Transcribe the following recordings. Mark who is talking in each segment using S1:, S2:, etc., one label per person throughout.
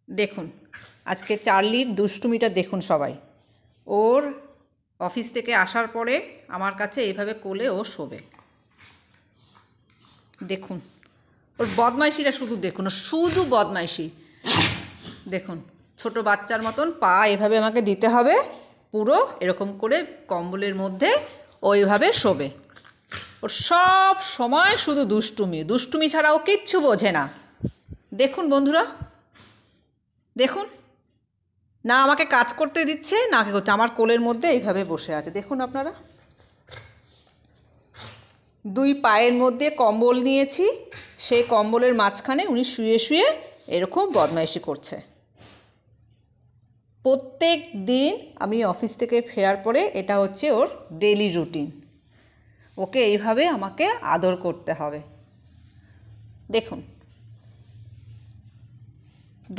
S1: দেখুন আজকে চার্লির দুষ্টুমিটা দেখুন সবাই। ওর অফিস থেকে আসার পরে আমার কাছে এইভাবে কোলে ও শোবে। দেখুন ওর বদমাইশিটা শুধু দেখুন, শুধু বদমাইশি দেখুন। ছোট বাচ্চার মতন পা এভাবে আমাকে দিতে হবে, পুরো এরকম করে কম্বলের মধ্যে ওইভাবে শোবে। ওর সব সময় শুধু দুষ্টুমি, দুষ্টুমি ছাড়া ও কিচ্ছু বোঝে না। দেখুন বন্ধুরা, দেখুন না আমাকে কাজ করতে দিচ্ছে না কি করছে, আমার কোলের মধ্যে এইভাবে বসে আছে। দেখুন আপনারা, দুই পায়ের মধ্যে কম্বল নিয়েছি, সেই কম্বলের মাঝখানে উনি শুয়ে শুয়ে এরকম বদমাইশি করছে। প্রত্যেক দিন আমি অফিস থেকে ফেরার পরে এটা হচ্ছে ওর ডেইলি রুটিন। ওকে এইভাবে আমাকে আদর করতে হবে। দেখুন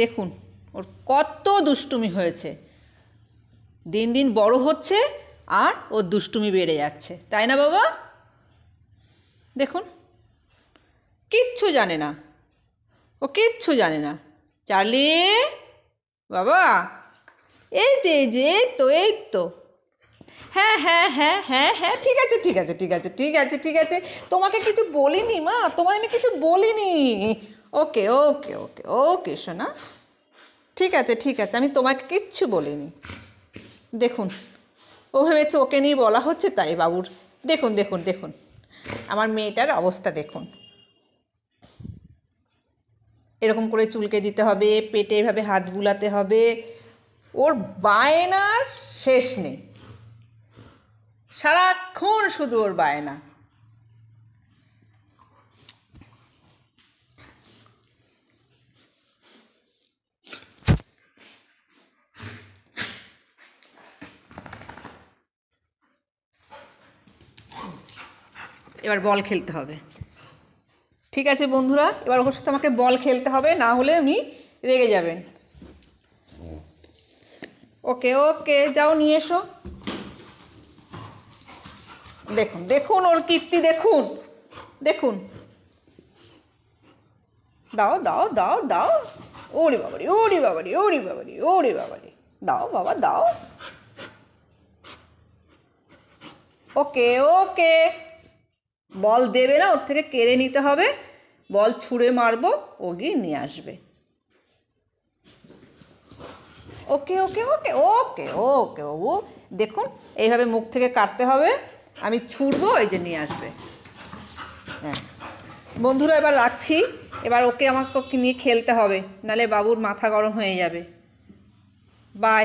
S1: দেখুন ওর কত দুষ্টুমি হয়েছে, দিন দিন বড় হচ্ছে আর ওর দুষ্টুমি বেড়ে যাচ্ছে, তাই না বাবা? দেখুন কিচ্ছু জানে না, ও কিচ্ছু জানে না। চার্লি বাবা, এই যে এই তো হ্যাঁ হ্যাঁ হ্যাঁ হ্যাঁ হ্যাঁ ঠিক আছে ঠিক আছে ঠিক আছে ঠিক আছে ঠিক আছে, তোমাকে কিছু বলিনি মা, তোমায় আমি কিছু বলিনি। ওকে ওকে ওকে ওকে সোনা, ঠিক আছে ঠিক আছে, আমি তোমাকে কিচ্ছু বলিনি। দেখুন ও ভেবেছে ওকে নিয়ে বলা হচ্ছে তাই বাবুর। দেখুন দেখুন দেখুন আমার মেয়েটার অবস্থা দেখুন, এরকম করে চুলকে দিতে হবে, পেটে এভাবে হাত বুলাতে হবে। ওর বায়নার শেষ নেই, সারাক্ষণ শুধু ওর বায়না। এবার বল খেলতে হবে। ঠিক আছে বন্ধুরা, এবার ওর সাথে আমাকে বল খেলতে হবে, না হলে উনি রেগে যাবেন। ওকে ওকে যাও নিয়ে এসো। দেখুন দেখুন ওর কীর্তি দেখুন, দেখুন দাও দাও দাও দাও, ওরে বাবারি ওরে বাবারি ওরে বাবারি ওরে বাবারি, দাও বাবা দাও। ওকে ওকে, বল দেবে না, ওর থেকে কেড়ে নিতে হবে, বল ছুঁড়ে মারবো, ও গিয়ে নিয়ে আসবে। ওকে ওকে ওকে ওকে ওকে বাবু, দেখুন এইভাবে মুখ থেকে কাটতে হবে, আমি ছুঁড়বো, এই যে নিয়ে আসবে। হ্যাঁ বন্ধুরা এবার রাখছি, এবার ওকে আমাকে নিয়ে খেলতে হবে, নাহলে বাবুর মাথা গরম হয়ে যাবে। বাই।